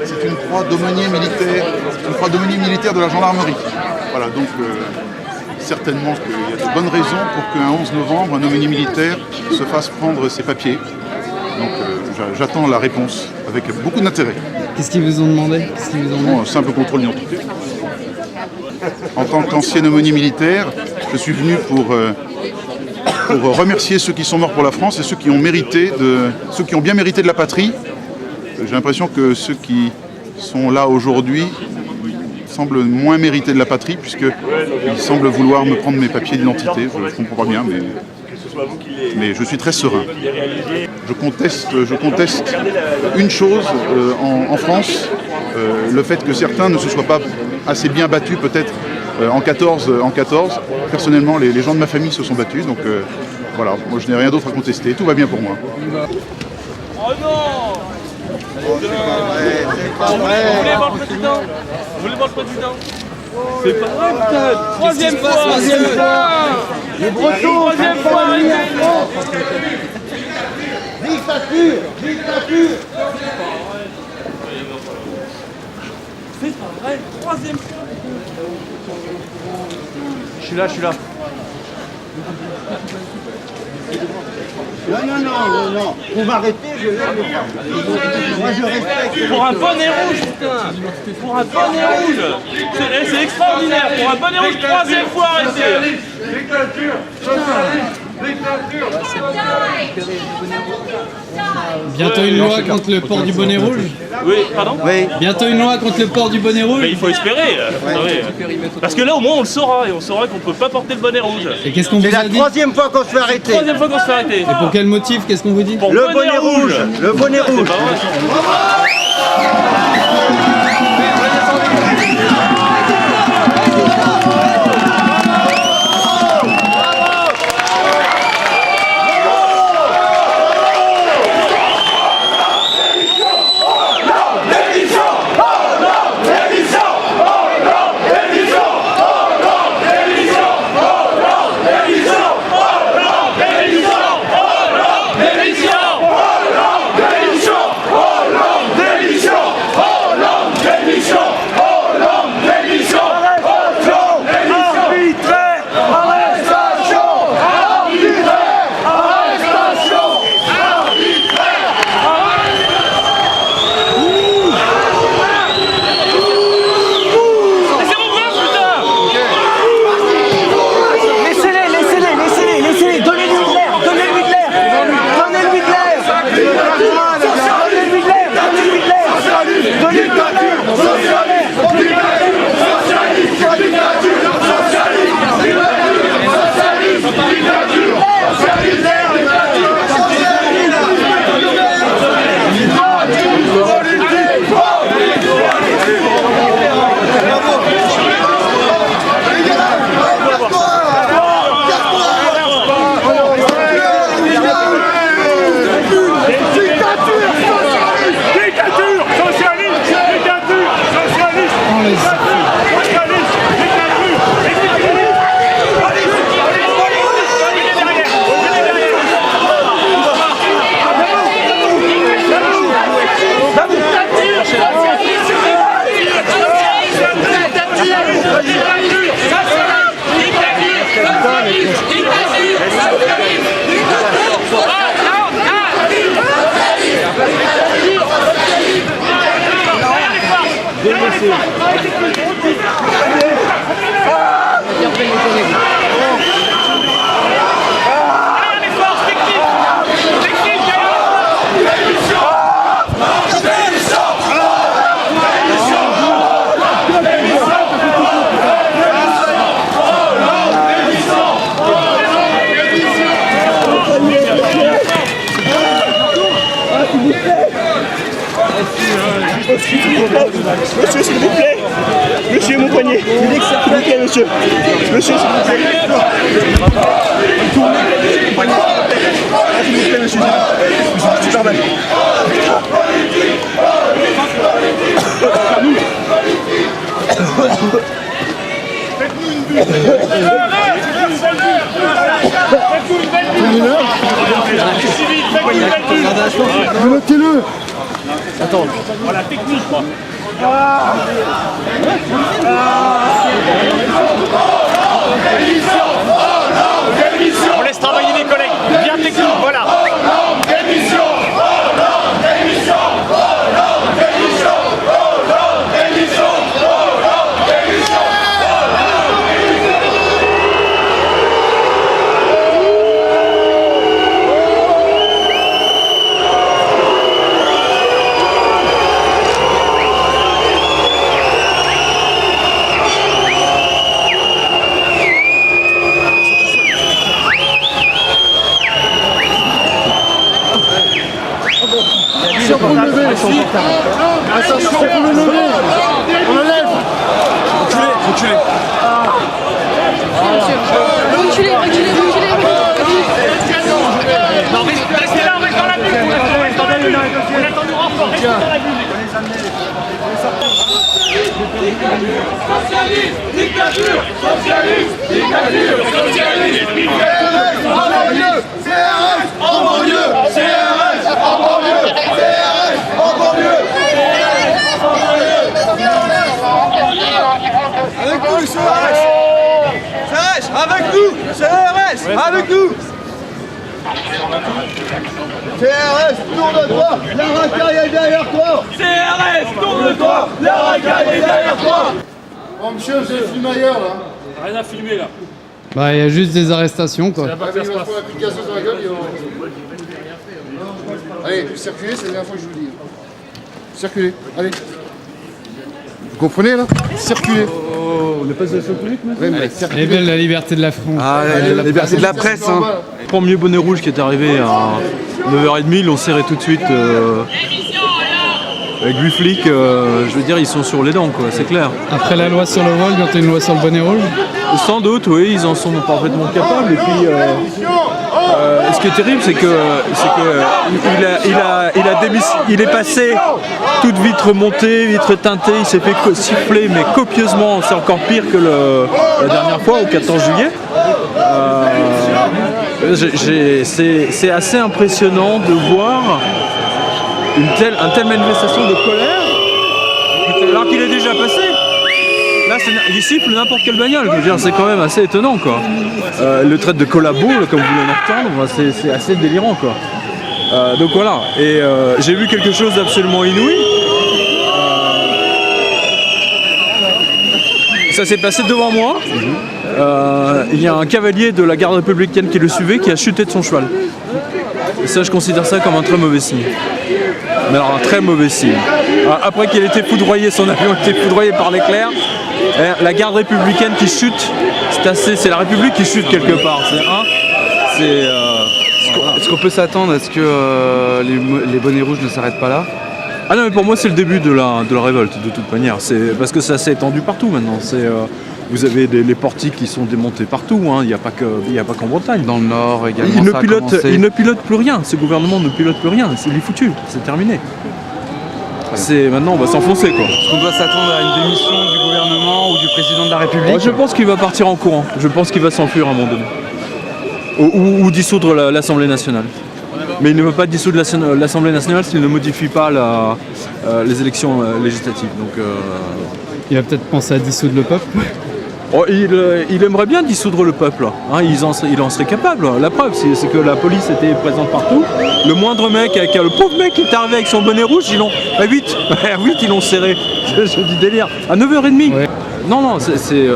C'est une croix d'aumônier militaire, de la gendarmerie. Voilà, donc certainement qu'il y a de bonnes raisons pour qu'un 11 novembre, un aumônier militaire se fasse prendre ses papiers. Donc j'attends la réponse avec beaucoup d'intérêt. Qu'est-ce qu'ils vous ont demandé? Un simple contrôle d'identité. En tant qu'ancien aumônier militaire, je suis venu pour remercier ceux qui sont morts pour la France et ceux qui ont bien mérité de la patrie. J'ai l'impression que ceux qui sont là aujourd'hui semblent moins mériter de la patrie, puisqu'ils semblent vouloir me prendre mes papiers d'identité. Je ne comprends pas bien, mais je suis très serein. Je conteste une chose en France, le fait que certains ne se soient pas assez bien battus, peut-être en 14. Personnellement, les gens de ma famille se sont battus, donc voilà, moi je n'ai rien d'autre à contester, tout va bien pour moi. Oh non! C'est pas vrai! Vous voulez voir le président? Vous voulez voir le président? C'est pas vrai, putain! Troisième fois! Les Bretons! Troisième fois! Dictature! Dictature! C'est pas vrai! Troisième fois! Je suis là. Non. Vous m'arrêtez, je lève le bras. Moi, je respecte. Pour un bonnet rouge, putain! Pour un bonnet rouge! C'est extraordinaire! Pour un bonnet rouge, troisième fois arrêté! Dictature! Socialiste! Dictature! Bientôt une loi contre le port du bonnet rouge? Oui, pardon? Oui. Bientôt une loi contre le port du bonnet rouge? Mais il faut espérer. Parce que là, au moins, on le saura. Et on saura qu'on peut pas porter le bonnet rouge. Et qu'est-ce qu'on vous a dit? C'est la troisième fois qu'on se fait arrêter. Troisième fois qu'on se fait arrêter. Et pour quel motif? Qu'est-ce qu'on vous dit? Pour Le bonnet rouge. Le bonnet rouge. Monsieur, s'il vous plaît. Monsieur, mon poignet. S'il vous plaît, monsieur. Monsieur, s'il vous plaît. Tournez. S'il vous plaît, monsieur. Super mal. Notez-le. Voilà, technique, quoi. On laisse travailler les collègues. Bien technique, voilà. Attention pour le lever. On le lève. Reculez. Reculez. Non, restez là, on reste dans la bulle. On attend du renfort, restez dans la bulle. Socialiste, dictature. CRS en banlieue. Avec nous, CRS. Avec nous. CRS, avec nous. CRS, tourne-toi. La racaille est derrière toi. CRS, tourne-toi. La racaille est derrière toi. Bon, monsieur, vous avez filmé ailleurs là. Rien à filmer là. Bah, il y a juste des arrestations, quoi. Il va se prendre un coup de gaz dans la gueule. Allez, circulez, c'est la dernière fois que je vous le dis. Circulez, allez. Vous comprenez là? Circulez. On n'est pas sur le public, Elle est belle la liberté de la France. Ah, la liberté de la presse. Hein. Premier bonnet rouge qui est arrivé à 9h30, ils l'ont serré tout de suite. Avec 8 flics, je veux dire, ils sont sur les dents, quoi, c'est clair. Après la loi sur le vol, quand il y a une loi sur le bonnet rouge. Sans doute, oui, ils en sont parfaitement capables. Et puis, ce qui est terrible, c'est que il est passé toute vitre montée, vitre teintée, il s'est fait siffler, mais copieusement. C'est encore pire que la dernière fois, au 14 juillet. C'est assez impressionnant de voir une telle manifestation de colère, alors qu'il est déjà passé. Là, il siffle n'importe quelle bagnole. Je veux dire, c'est quand même assez étonnant, quoi. Le traite de collabo, comme vous voulez l'entendre, c'est assez délirant, quoi. Donc voilà. Et j'ai vu quelque chose d'absolument inouï. Ça s'est passé devant moi. Il y a un cavalier de la garde républicaine qui le suivait, qui a chuté de son cheval. Et ça, je considère ça comme un très mauvais signe. Mais alors un très mauvais signe. Après qu'il ait été foudroyé, son avion a été foudroyé par l'éclair, la garde républicaine qui chute, c'est la République qui chute quelque part. Est-ce qu'on peut s'attendre à ce que les bonnets rouges ne s'arrêtent pas là? Ah non, mais pour moi c'est le début de la révolte de toute manière. C'est parce que ça s'est étendu partout maintenant. Vous avez les portiques qui sont démontés partout, hein. Il n'y a pas qu'en Bretagne. Dans le Nord également. Il ne pilote plus rien, ce gouvernement ne pilote plus rien, il est foutu, c'est terminé. Maintenant on va s'enfoncer, quoi. Est-ce qu'on doit s'attendre à une démission du gouvernement ou du président de la République? Je pense qu'il va partir en courant, je pense qu'il va s'enfuir à un moment donné. Ou dissoudre l'Assemblée nationale. Mais il ne veut pas dissoudre l'Assemblée nationale s'il ne modifie pas les élections législatives. Donc, Il va peut-être penser à dissoudre le peuple. Oh, il aimerait bien dissoudre le peuple, hein, il en serait capable. La preuve, c'est que la police était présente partout. Le moindre mec, le pauvre mec qui est arrivé avec son bonnet rouge, à 8, ils l'ont serré. Je dis délire. À 9h30. Ouais. Non, il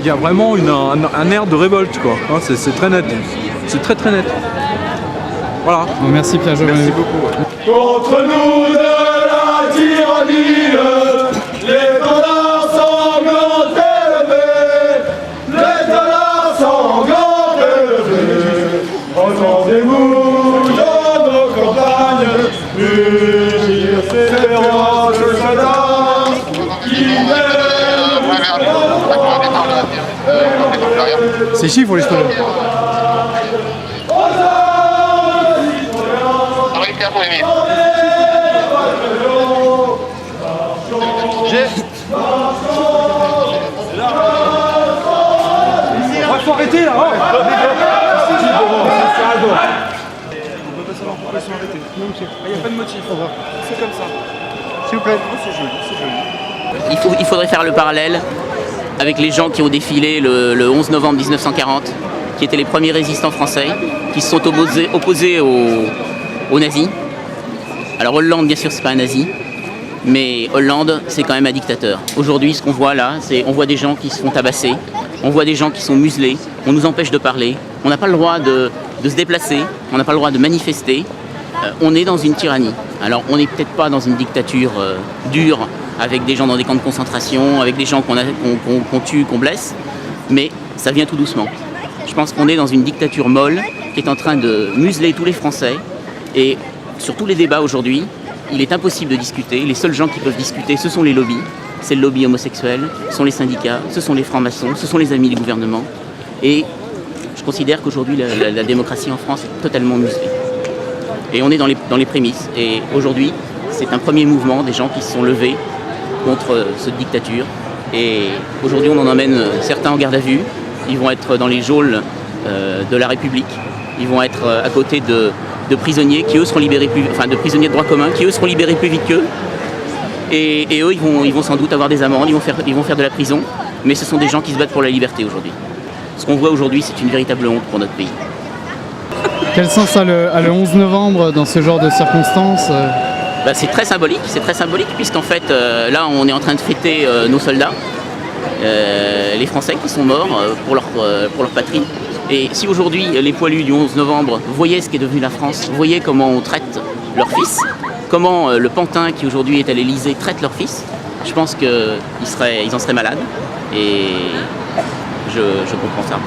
y a vraiment un air de révolte, quoi. Hein, c'est très net. C'est très très net. Voilà. Bon, merci Pierre Jovenel. Merci beaucoup. Contre nous de la tyrannie, les dollars sanglants élevés, les dollars sanglants élevés. Entendez-vous dans nos campagnes mugir ces féroces soldats qui mènent. C'est ici, il faut les spoiler. Faut arrêter là. On peut pas savoir pourquoi ils sont arrêtés. Non, monsieur. C'est comme ça. S'il vous plaît. Il faudrait faire le parallèle avec les gens qui ont défilé le 11 novembre 1940, qui étaient les premiers résistants français, qui se sont opposés aux nazis. Alors Hollande, bien sûr, c'est pas un nazi, mais Hollande, c'est quand même un dictateur. Aujourd'hui, ce qu'on voit là, c'est on voit des gens qui se font tabasser, on voit des gens qui sont muselés, on nous empêche de parler, on n'a pas le droit de se déplacer, on n'a pas le droit de manifester. On est dans une tyrannie. Alors on n'est peut-être pas dans une dictature dure, avec des gens dans des camps de concentration, avec des gens qu'on tue, qu'on blesse, mais ça vient tout doucement. Je pense qu'on est dans une dictature molle qui est en train de museler tous les Français. Et sur tous les débats aujourd'hui, il est impossible de discuter. Les seuls gens qui peuvent discuter, ce sont les lobbies. C'est le lobby homosexuel, ce sont les syndicats, ce sont les francs-maçons, ce sont les amis du gouvernement. Et je considère qu'aujourd'hui, la démocratie en France est totalement muselée. Et on est dans les prémices. Et aujourd'hui, c'est un premier mouvement des gens qui se sont levés contre cette dictature. Et aujourd'hui, on en emmène certains en garde à vue. Ils vont être dans les geôles de la République. Ils vont être à côté de prisonniers qui, eux, seront libérés de prisonniers de droit commun, qui, eux, seront libérés plus vite qu'eux. Et eux, ils vont sans doute avoir des amendes, ils vont faire de la prison. Mais ce sont des gens qui se battent pour la liberté aujourd'hui. Ce qu'on voit aujourd'hui, c'est une véritable honte pour notre pays. Quel sens a le 11 novembre dans ce genre de circonstances? C'est très symbolique puisqu'en fait là on est en train de fêter nos soldats, les Français qui sont morts pour leur patrie. Et si aujourd'hui les poilus du 11 novembre voyaient ce qu'est devenu la France, voyaient comment on traite leurs fils, comment le pantin qui aujourd'hui est à l'Elysée traite leurs fils, je pense qu'ils en seraient malades et je comprends ça.